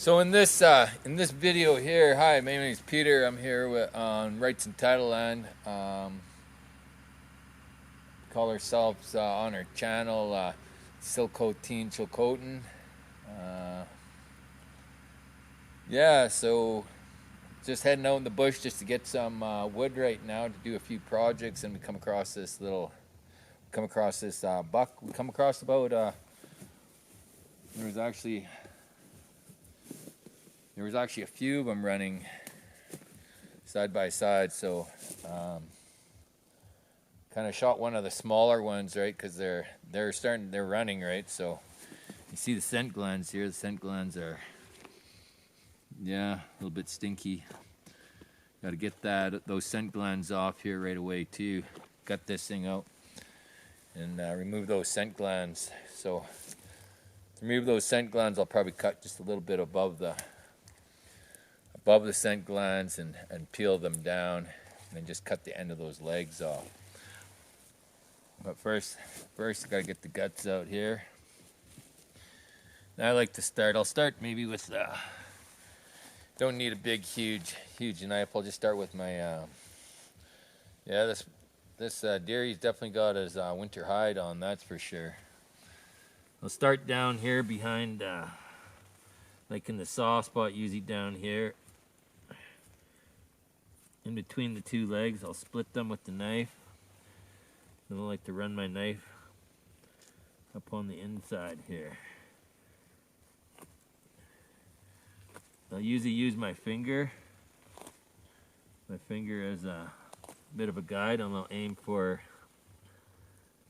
So in this video here, hi, my name is Peter. I'm here on Rights and Title Land. Call ourselves on our channel Tŝilhqot'in. Uh, yeah, so just heading out in the bush just to get some wood right now to do a few projects, and we come across this buck. We come across about there was actually a few of them running side by side, so kind of shot one of the smaller ones, right, because they're running, right. So you see the scent glands here. The scent glands are, yeah, a little bit stinky. Got to get those scent glands off here right away too. Cut this thing out and remove those scent glands. So to remove those scent glands, I'll probably cut just a little bit above the scent glands and peel them down, and then just cut the end of those legs off. But first I gotta get the guts out here. Now I like to start. I'll start maybe with don't need a big huge knife. I'll just start with my yeah, this deer, he's definitely got his winter hide on, that's for sure. I'll start down here behind like in the soft spot, usually down here in between the two legs. I'll split them with the knife. And I like to run my knife up on the inside here. I'll usually use my finger as a bit of a guide, and I'll aim for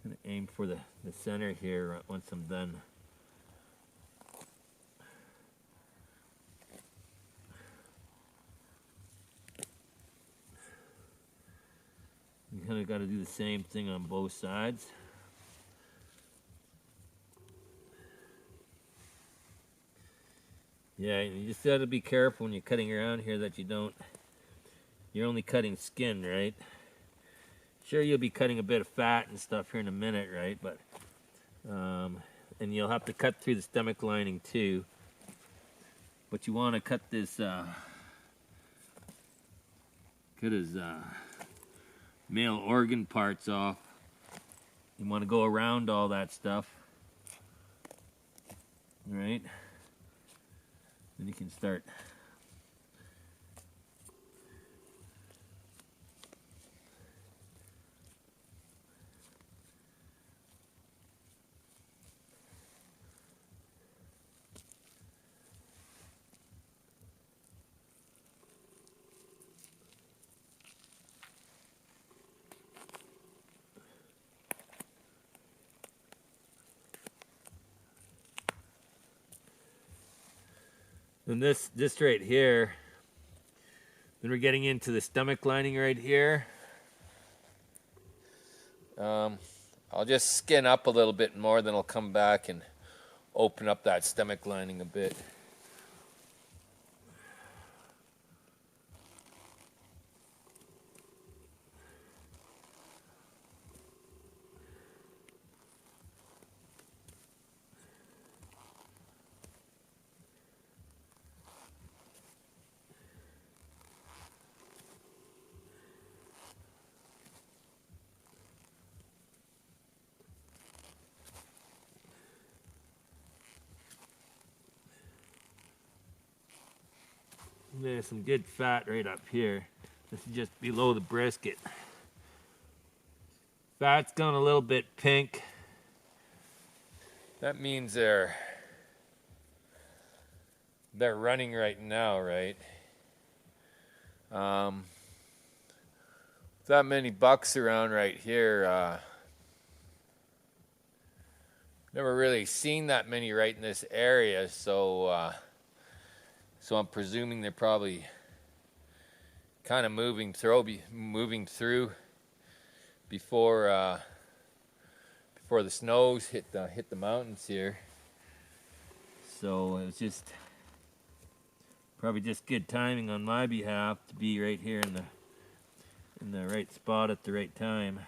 the center here once I'm done. You kind of got to do the same thing on both sides. Yeah, you just got to be careful when you're cutting around here that you're only cutting skin, right? Sure, you'll be cutting a bit of fat and stuff here in a minute, right? But and you'll have to cut through the stomach lining too. But you want to cut this male organ parts off. You want to go around all that stuff, right? Then you can start. And this right here, then we're getting into the stomach lining right here. I'll just skin up a little bit more, then I'll come back and open up that stomach lining a bit. There's some good fat right up here. This is just below the brisket. Fat's gone a little bit pink. That means they're running right now, right? With that many bucks around right here, never really seen that many right in this area, so I'm presuming they're probably kind of moving through before the snows hit the mountains here. So it was just probably just good timing on my behalf to be right here in the right spot at the right time.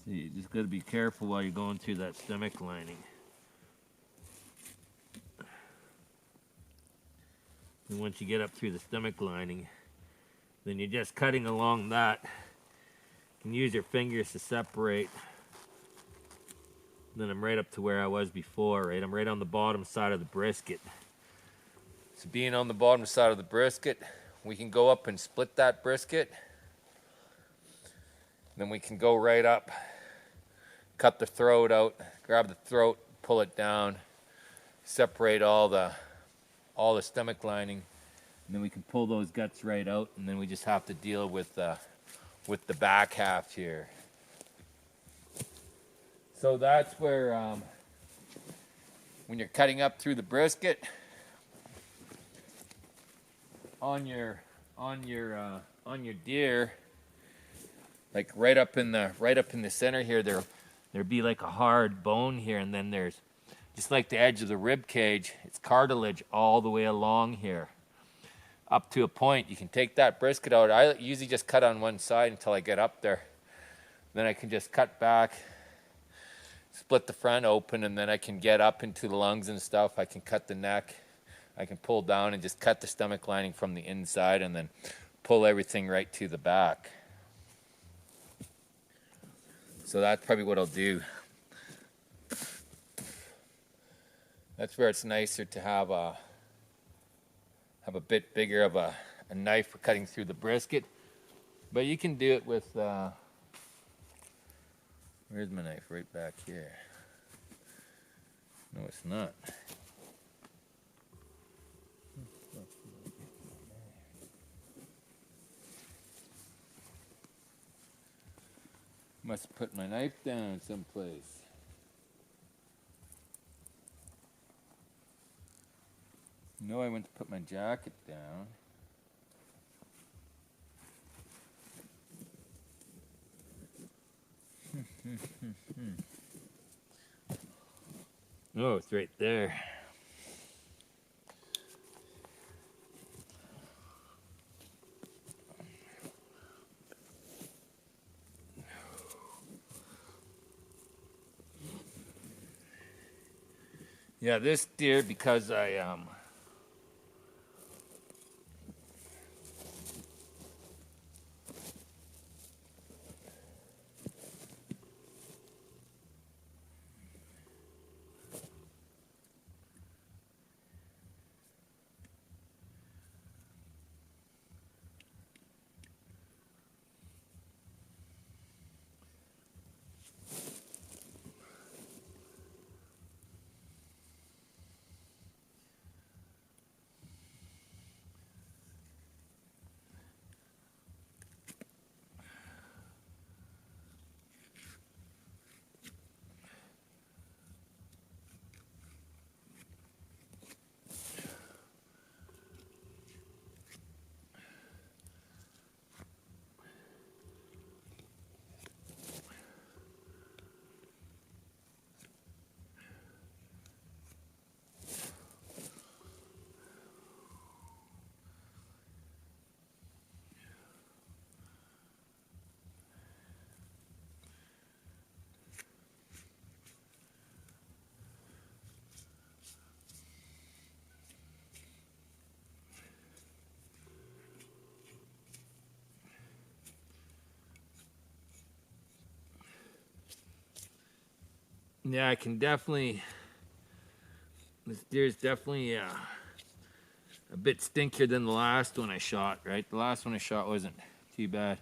So you just got to be careful while you're going through that stomach lining. And once you get up through the stomach lining, then you're just cutting along that. You can use your fingers to separate. Then I'm right up to where I was before, right? I'm right on the bottom side of the brisket. So being on the bottom side of the brisket, we can go up and split that brisket. Then we can go right up, cut the throat out, grab the throat, pull it down, separate all the stomach lining, and then we can pull those guts right out, and then we just have to deal with the back half here. So that's where when you're cutting up through the brisket on your deer, like right up in the center here, there'd be like a hard bone here, and then there's just like the edge of the rib cage, it's cartilage all the way along here. Up to a point, you can take that brisket out. I usually just cut on one side until I get up there. Then I can just cut back, split the front open, and then I can get up into the lungs and stuff. I can cut the neck. I can pull down and just cut the stomach lining from the inside and then pull everything right to the back. So that's probably what I'll do. That's where it's nicer to have a bit bigger of a knife for cutting through the brisket. But you can do it with, where's my knife? Right back here. No, it's not. Must have put my knife down someplace. No, I went to put my jacket down. Oh, it's right there. Yeah, this deer, because yeah, I can definitely. This deer's definitely a bit stinkier than the last one I shot, right? The last one I shot wasn't too bad.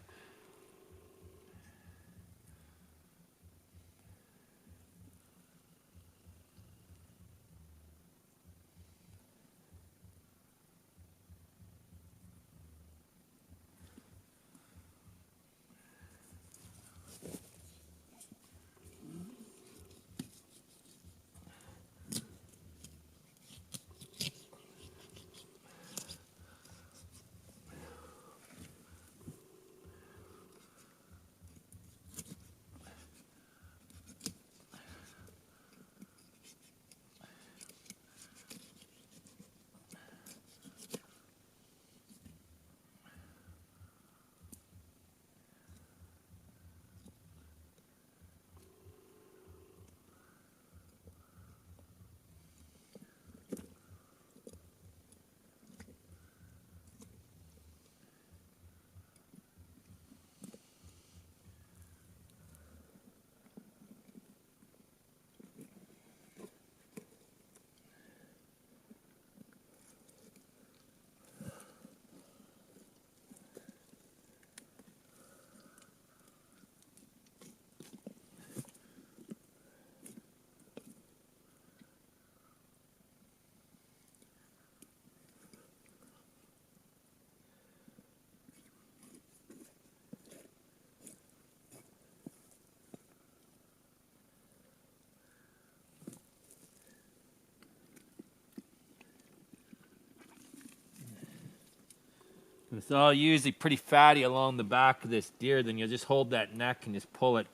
It's all usually pretty fatty along the back of this deer. Then you'll just hold that neck and just pull it.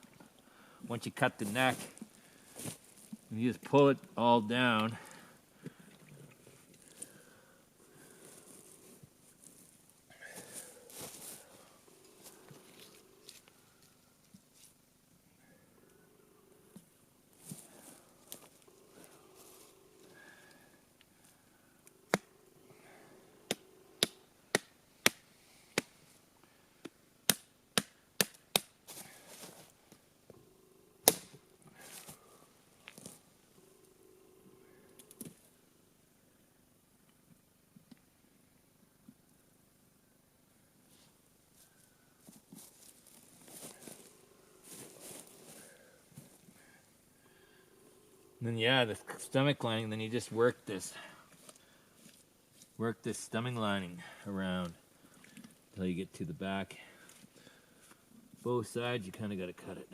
Once you cut the neck, you just pull it all down. Then yeah, the stomach lining. Then you just work this stomach lining around until you get to the back. Both sides, you kind of got to cut it.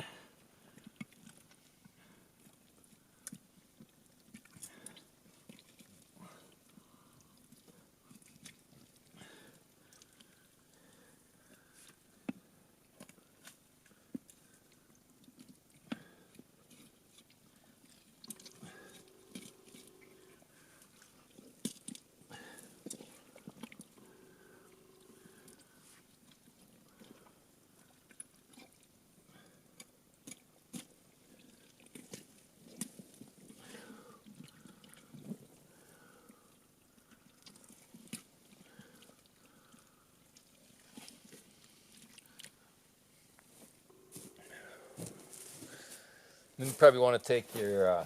Then you probably want to take your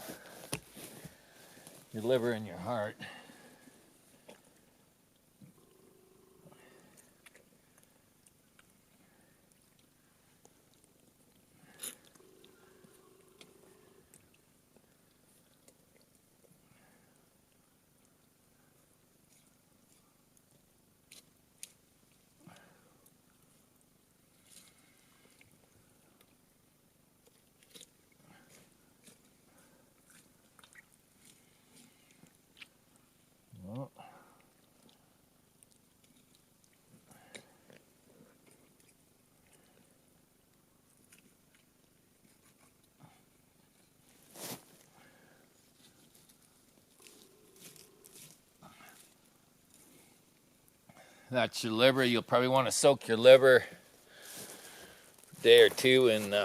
liver and your heart. Well, that's your liver. You'll probably want to soak your liver a day or two, and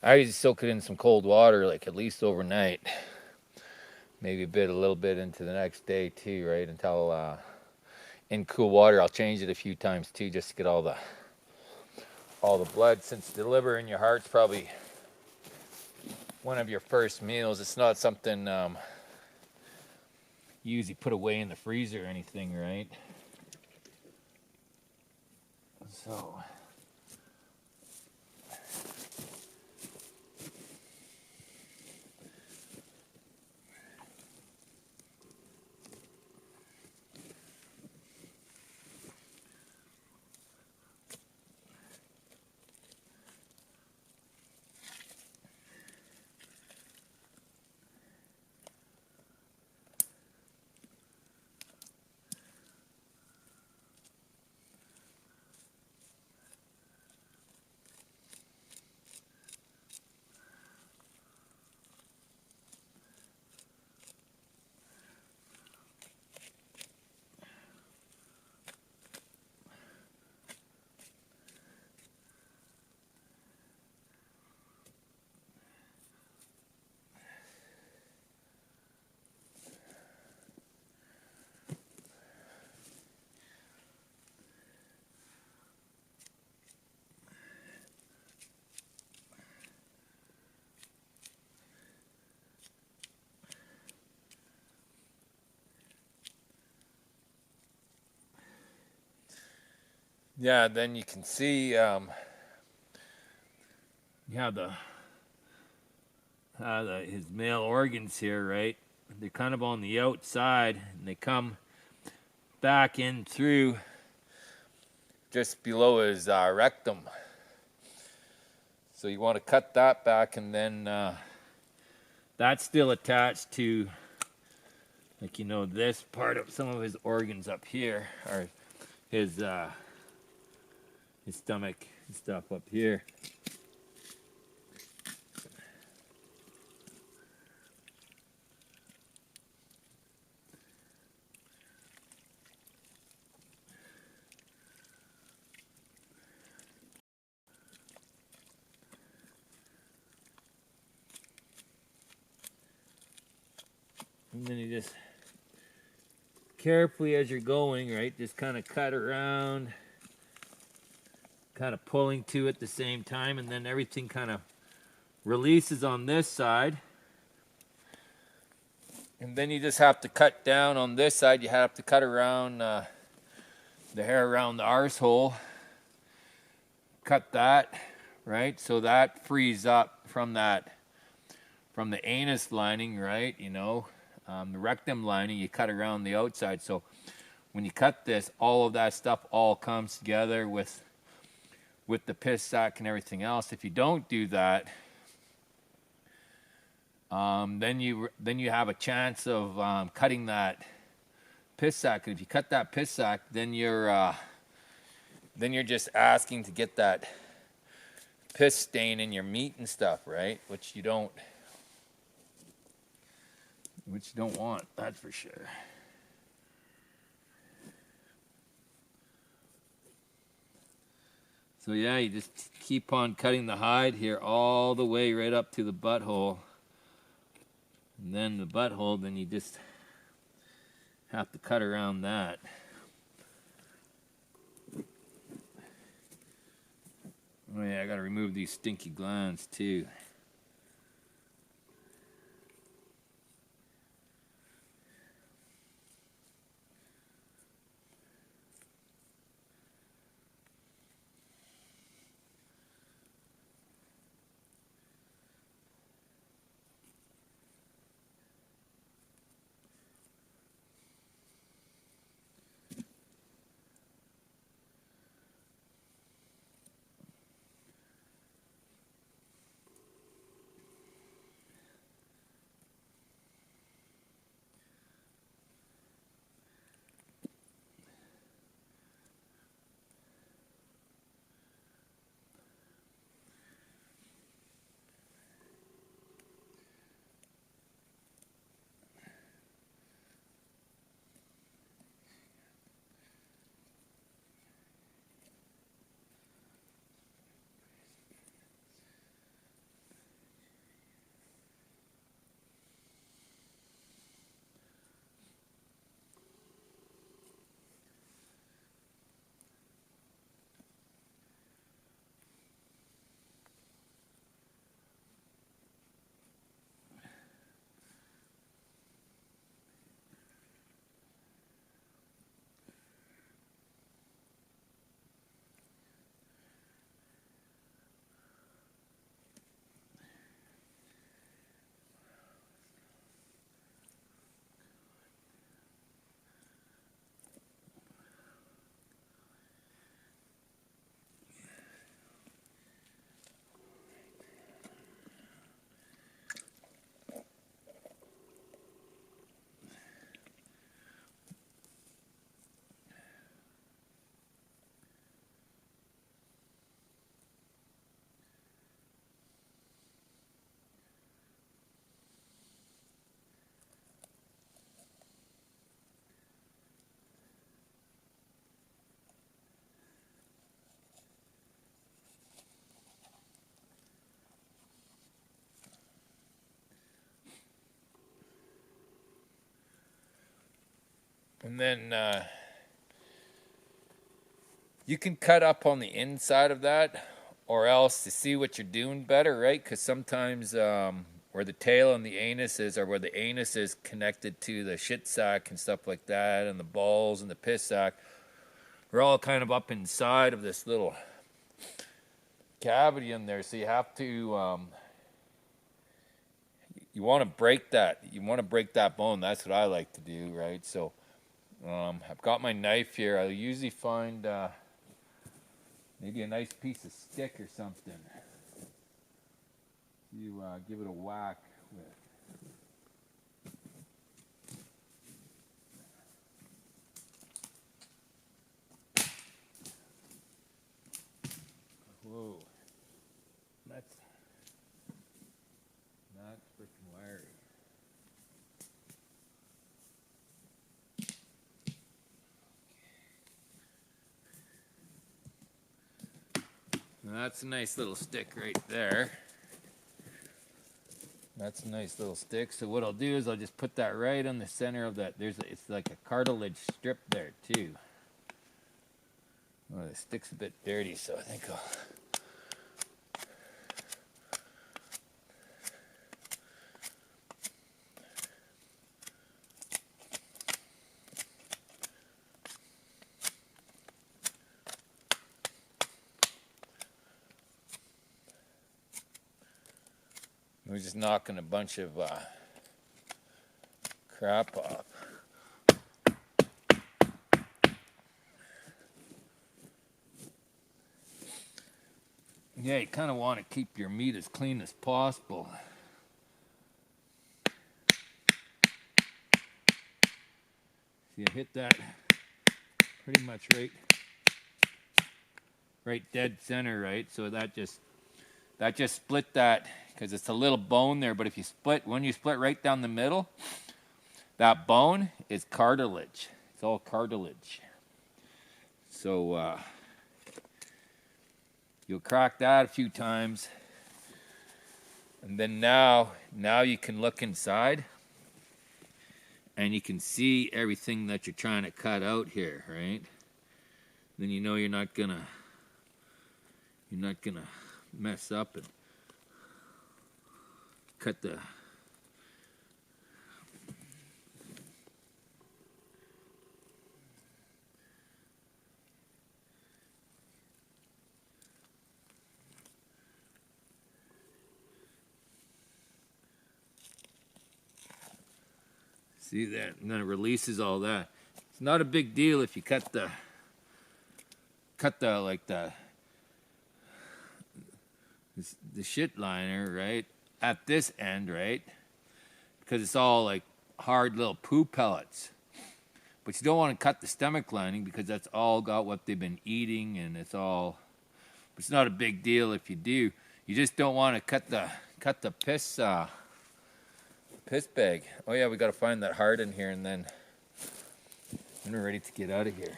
I usually soak it in some cold water, like at least overnight. Maybe a little bit into the next day too, right? Until in cool water. I'll change it a few times too, just to get all the blood. Since the liver and your heart's probably one of your first meals, it's not something you usually put away in the freezer or anything, right? So yeah, then you can see you have his male organs here, right? They're kind of on the outside, and they come back in through just below his rectum. So you want to cut that back, and then that's still attached to, like, this part of some of his organs up here are his stomach and stuff up here. And then you just carefully, as you're going, right, just kind of cut around, kind of pulling to at the same time, and then everything kind of releases on this side. And then you just have to cut down on this side. You have to cut around the hair around the arsehole. Cut that, right? So that frees up from the anus lining, right? You know, the rectum lining, you cut around the outside. So when you cut this, all of that stuff all comes together with the piss sac and everything else. If you don't do that, then you have a chance of cutting that piss sac. And if you cut that piss sac, then you're just asking to get that piss stain in your meat and stuff, right? Which you don't want, that's for sure. So yeah, you just keep on cutting the hide here all the way right up to the butthole. And then the butthole, then you just have to cut around that. Oh yeah, I gotta remove these stinky glands too. And then you can cut up on the inside of that, or else to see what you're doing better, right? Because sometimes where the tail and the anus is, or where the anus is connected to the shit sac and stuff like that, and the balls and the piss sac, we're all kind of up inside of this little cavity in there. So you have to, you want to break that. You want to break that bone. That's what I like to do, right? So I've got my knife here. I usually find maybe a nice piece of stick or something to give it a whack with. That's a nice little stick right there. That's a nice little stick. So what I'll do is I'll just put that right on the center of that. It's like a cartilage strip there too. Oh, the stick's a bit dirty, so I think I'll... We're just knocking a bunch of crap off. Yeah, you kind of want to keep your meat as clean as possible. So you hit that pretty much right dead center, right? So that just split that, because it's a little bone there, but if you when you split right down the middle, that bone is cartilage. It's all cartilage. So you'll crack that a few times, and then now you can look inside and you can see everything that you're trying to cut out here, right? Then you know you're not gonna mess up and cut the... See that? And then it releases all that. It's not a big deal if you cut the shit liner, right, at this end, right? Because it's all like hard little poo pellets. But you don't want to cut the stomach lining, because that's all got what they've been eating, and it's all... It's not a big deal if you do. You just don't want to cut the piss bag. Oh yeah, we got to find that heart in here, and then we're ready to get out of here.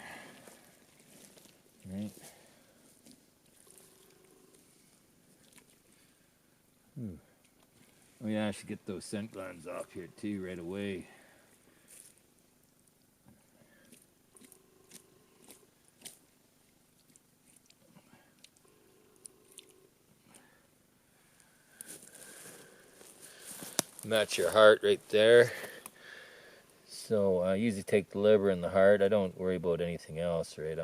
Right. Oh yeah, I should get those scent glands off here too right away. And that's your heart right there. So I usually take the liver and the heart. I don't worry about anything else, right?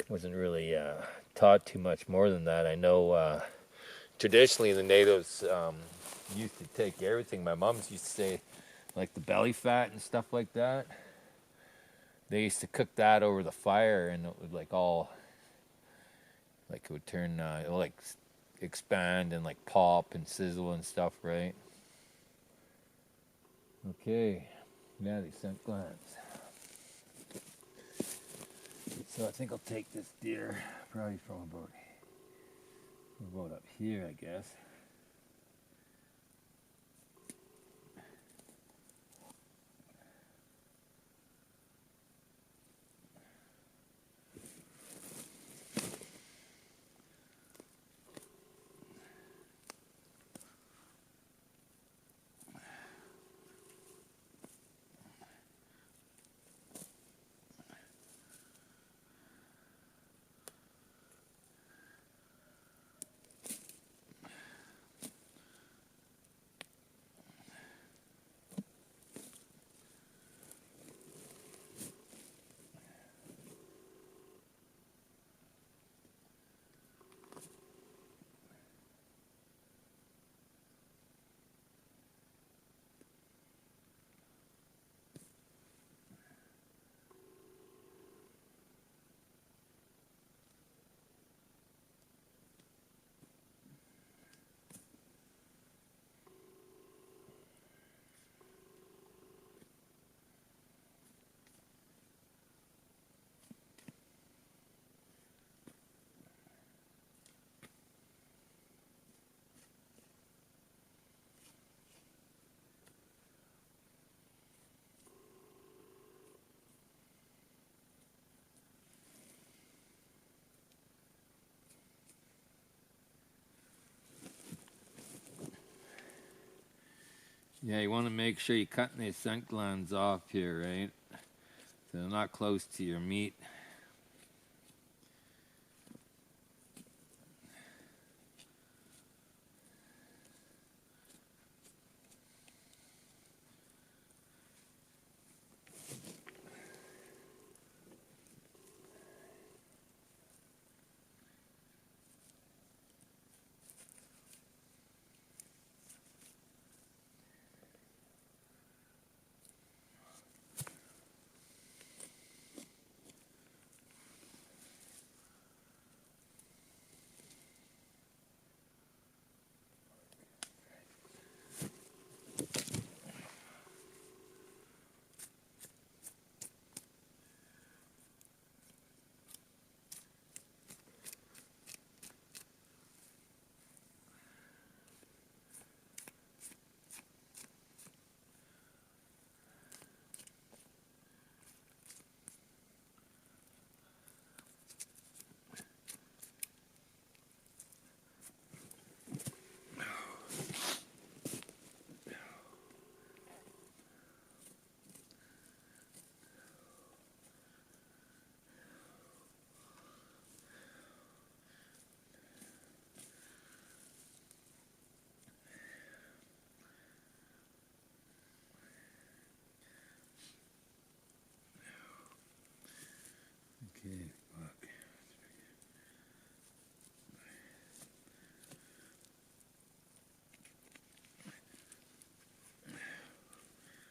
Wasn't really taught too much more than that. I know traditionally the natives used to take everything. My mom's used to say, like the belly fat and stuff like that. They used to cook that over the fire, and it would it would turn, it would like expand and like pop and sizzle and stuff, right? Okay, now these scent glands. So I think I'll take this deer probably from about up here, I guess. Yeah, you want to make sure you're cutting the scent glands off here, right? So they're not close to your meat.